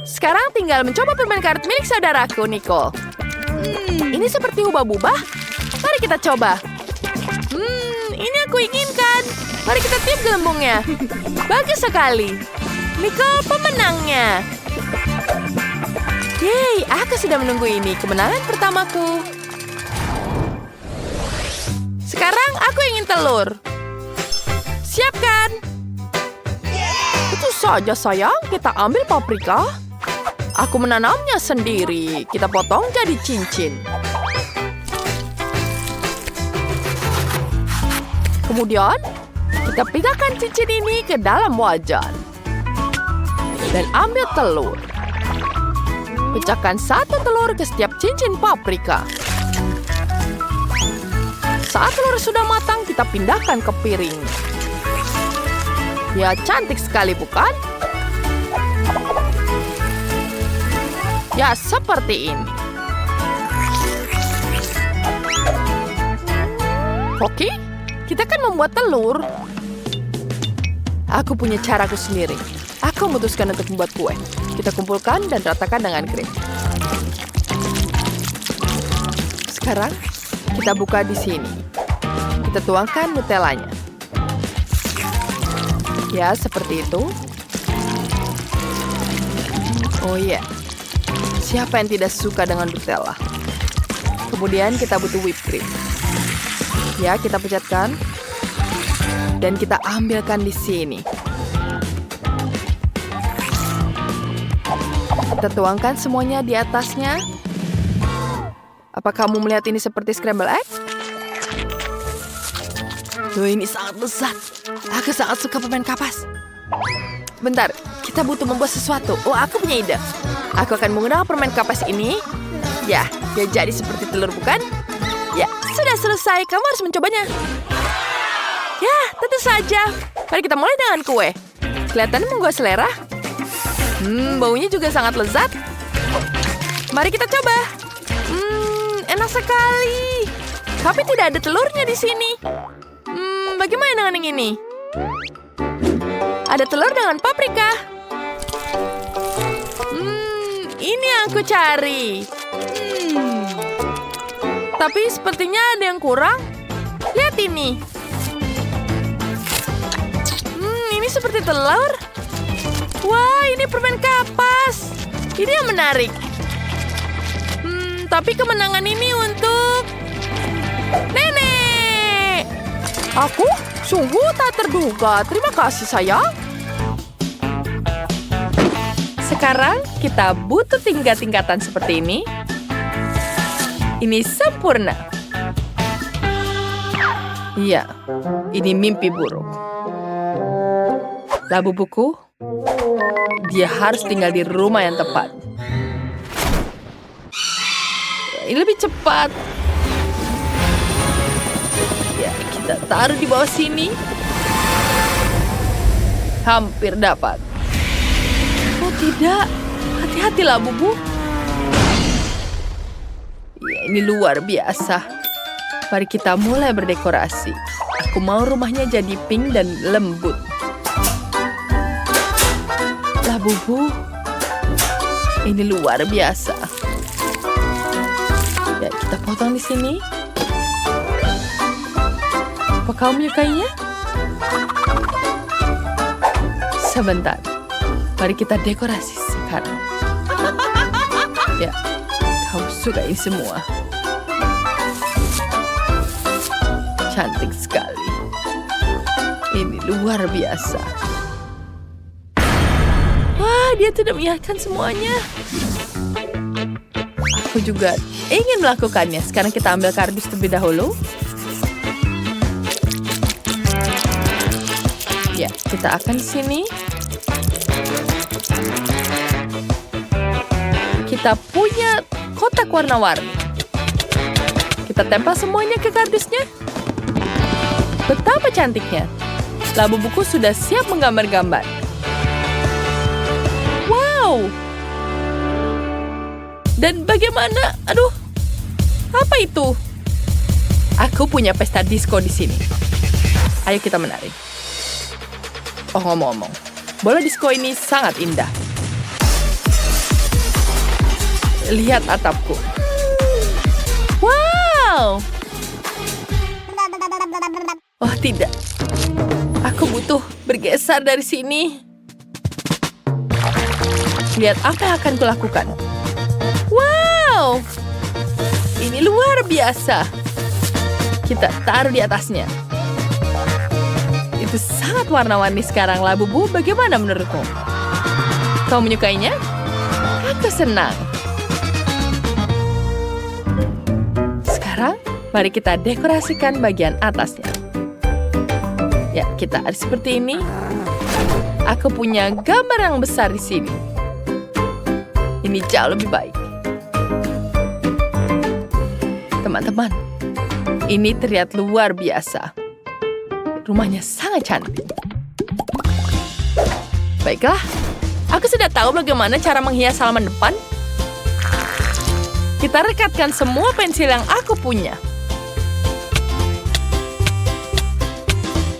Sekarang tinggal mencoba permen karet milik saudaraku, Nicole. Ini seperti hubah-bubah. Mari kita coba. Ini aku inginkan. Mari kita tiup gelembungnya. Bagus sekali. Nicole pemenangnya. Yeay, aku sudah menunggu ini. Kemenangan pertamaku. Sekarang aku ingin telur. Siapkan. Itu saja, sayang. Kita ambil paprika. Aku menanamnya sendiri. Kita potong jadi cincin. Kemudian, kita pindahkan cincin ini ke dalam wajan. Dan ambil telur. Pecahkan satu telur ke setiap cincin paprika. Saat telur sudah matang, kita pindahkan ke piring. Ya, cantik sekali, bukan? Ya, seperti ini. Oke, kita kan membuat telur. Aku punya caraku sendiri. Aku memutuskan untuk membuat kue. Kita kumpulkan dan ratakan dengan krim. Sekarang, kita buka di sini. Kita tuangkan Nutellanya. Ya, seperti itu. Oh iya. Siapa yang tidak suka dengan Nutella? Kemudian kita butuh whipped cream. Ya, kita pecatkan. Dan kita ambilkan di sini. Kita tuangkan semuanya di atasnya. Apa kamu melihat ini seperti scramble egg? Tuh, ini sangat lezat. Aku sangat suka permen kapas. Bentar, kita butuh membuat sesuatu. Oh, aku punya ide. Aku akan menggunakan permen kapas ini. Ya, dia jadi seperti telur, bukan? Ya, sudah selesai. Kamu harus mencobanya. Ya, tentu saja. Mari kita mulai dengan kue. Kelihatannya menggugah selera. Baunya juga sangat lezat. Mari kita coba. Enak sekali. Tapi tidak ada telurnya di sini. Bagaimana dengan yang ini? Ada telur dengan paprika. Ini yang aku cari. Tapi sepertinya ada yang kurang. Lihat ini. Ini seperti telur. Wah, ini permen kapas. Ini yang menarik. Tapi kemenangan ini untuk Nenek. Aku sungguh tak terduga. Terima kasih, sayang. Sekarang kita butuh tingkatan seperti ini. Ini sempurna. Iya, ini mimpi buruk. Labu buku, dia harus tinggal di rumah yang tepat. Ini lebih cepat. Ya, kita taruh di bawah sini. Hampir dapat. Oh tidak, hati-hatilah Bubu. Ya, ini luar biasa. Mari kita mulai berdekorasi. Aku mau rumahnya jadi pink dan lembut. Lah Bubu, ini luar biasa. Ya, kita potong di sini. Apa kau menyukainya? Sebentar. Mari kita dekorasi sekarang. Ya, kau suka ini semua. Cantik sekali. Ini luar biasa. Wah, dia tidak menyiapkan semuanya. Aku juga ingin melakukannya. Sekarang kita ambil kardus terlebih dahulu. Ya, kita akan di sini. Kita punya kotak warna-warni. Kita tempel semuanya ke kardusnya. Betapa cantiknya. Labu buku sudah siap menggambar-gambar. Wow! Dan bagaimana? Aduh, apa itu? Aku punya pesta disko di sini. Ayo kita menari. Oh, ngomong-ngomong, bola disko ini sangat indah. Lihat atapku. Wow! Oh tidak, aku butuh bergeser dari sini. Lihat apa yang akan kulakukan. Wow! Ini luar biasa. Kita taruh di atasnya. Itu sangat warna-warni sekarang lah, Bubu. Bagaimana menurutmu? Kau menyukainya? Aku senang. Sekarang, mari kita dekorasikan bagian atasnya. Ya, kita ada seperti ini. Aku punya gambar yang besar di sini. Ini jauh lebih baik. Teman-teman, ini terlihat luar biasa. Rumahnya sangat cantik. Baiklah, aku sudah tahu bagaimana cara menghias halaman depan. Kita rekatkan semua pensil yang aku punya.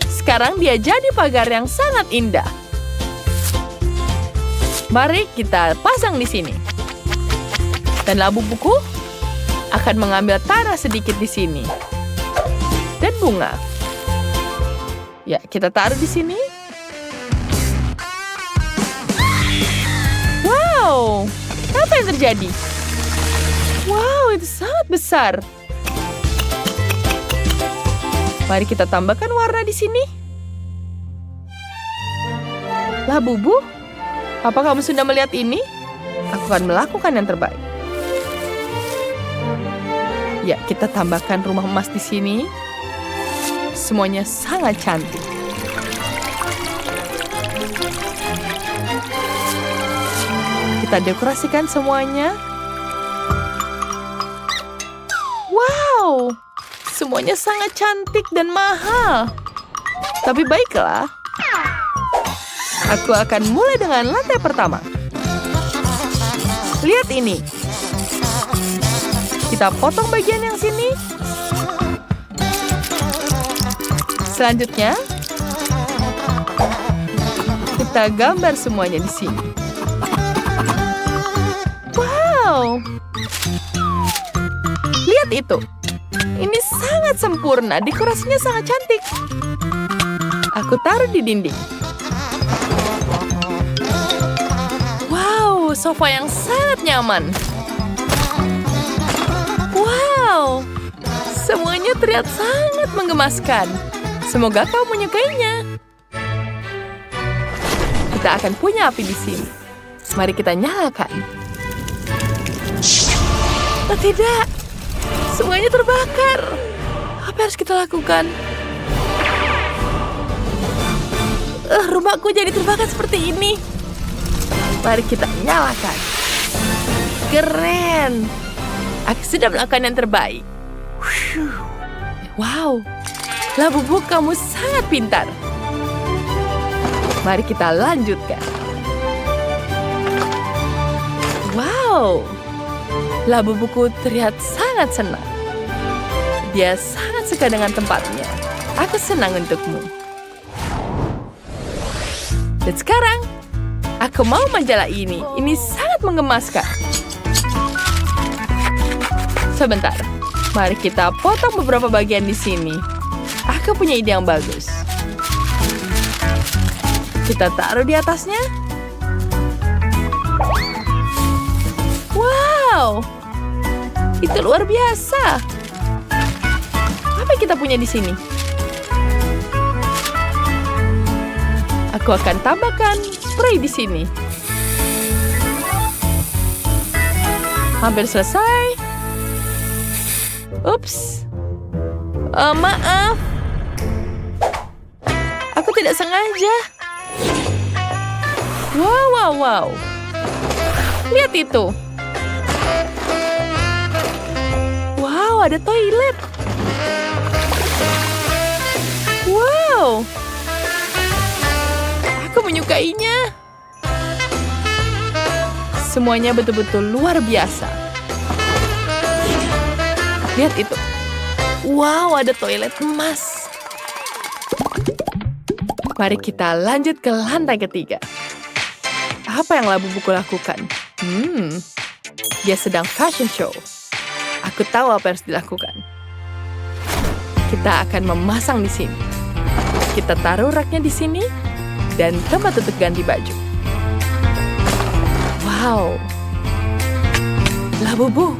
Sekarang dia jadi pagar yang sangat indah. Mari kita pasang di sini. Dan labu buku akan mengambil tanah sedikit di sini. Dan bunga. Ya, kita taruh di sini. Wow, apa yang terjadi? Wow, itu sangat besar. Mari kita tambahkan warna di sini. Lah, Bubu, apa kamu sudah melihat ini? Aku akan melakukan yang terbaik. Ya, kita tambahkan rumah emas di sini. Semuanya sangat cantik. Kita dekorasikan semuanya. Wow, semuanya sangat cantik dan mahal. Tapi baiklah. Aku akan mulai dengan lantai pertama. Lihat ini. Kita potong bagian yang sini. Selanjutnya, kita gambar semuanya di sini. Wow! Lihat itu. Ini sangat sempurna. Dekorasinya sangat cantik. Aku taruh di dinding. Wow, sofa yang sangat nyaman. Wow, semuanya terlihat sangat menggemaskan. Semoga kau menyukainya. Kita akan punya api di sini. Mari kita nyalakan. Oh, tidak, semuanya terbakar. Apa harus kita lakukan? Rumahku jadi terbakar seperti ini. Mari kita nyalakan. Keren. Aku sudah melakukan yang terbaik. Wow, Labubu, kamu sangat pintar. Mari kita lanjutkan. Wow, Labubuku terlihat sangat senang. Dia sangat suka dengan tempatnya. Aku senang untukmu. Dan sekarang, aku mau majalah ini. Ini sangat menggemaskan. Sebentar, mari kita potong beberapa bagian di sini. Aku punya ide yang bagus. Kita taruh di atasnya. Wow, itu luar biasa. Apa yang kita punya di sini? Aku akan tambahkan spray di sini. Hampir selesai. Ups. Maaf. Aku tidak sengaja. Wow. Lihat itu. Wow, ada toilet. Wow. Aku menyukainya. Semuanya betul-betul luar biasa. Lihat itu. Wow, ada toilet emas. Mari kita lanjut ke lantai ketiga. Apa yang Labubuku lakukan? Dia sedang fashion show. Aku tahu apa yang harus dilakukan. Kita akan memasang di sini. Kita taruh raknya di sini dan tempat untuk ganti baju. Wow. Labubu,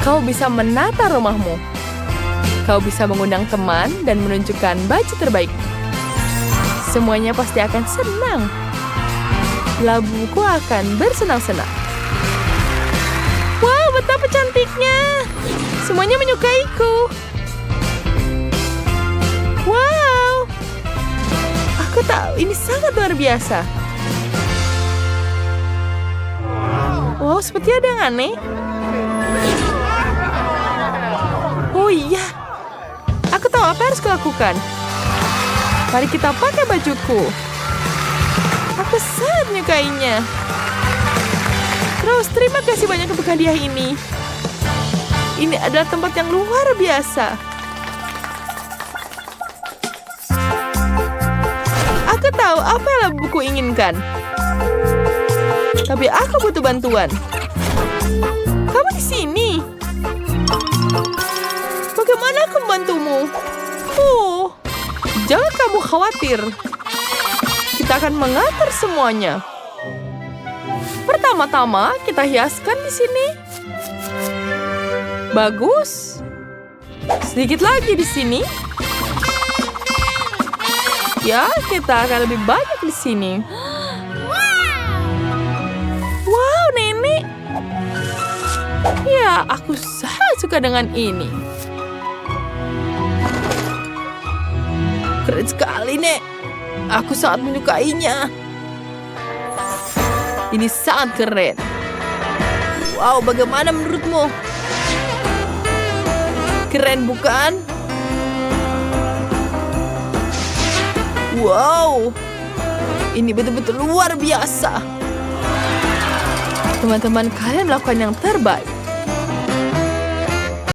kau bisa menata rumahmu. Kau bisa mengundang teman dan menunjukkan baju terbaik. Semuanya pasti akan senang. Labubuku akan bersenang-senang. Wow, betapa cantiknya. Semuanya menyukaiku. Wow. Aku tahu, ini sangat luar biasa. Wow, seperti ada yang aneh. Oh iya. Aku tahu apa yang harus kulakukan. Mari kita pakai bajuku. Aku sangat menyukainya. Terus, terima kasih banyak untuk hadiah ini. Ini adalah tempat yang luar biasa. Aku tahu apa yang Labubuku inginkan. Tapi aku butuh bantuan. Kamu di sini. Bagaimana aku membantumu? Oh, jangan kamu khawatir. Kita akan mengatur semuanya. Pertama-tama, kita hiaskan di sini. Bagus. Sedikit lagi di sini. Ya, kita akan lebih banyak di sini. Wow, nenek. Ya, aku sangat suka dengan ini. Keren sekali, Nek. Aku sangat menyukainya. Ini sangat keren. Wow, bagaimana menurutmu? Keren bukan? Wow, ini betul-betul luar biasa. Teman-teman, kalian melakukan yang terbaik.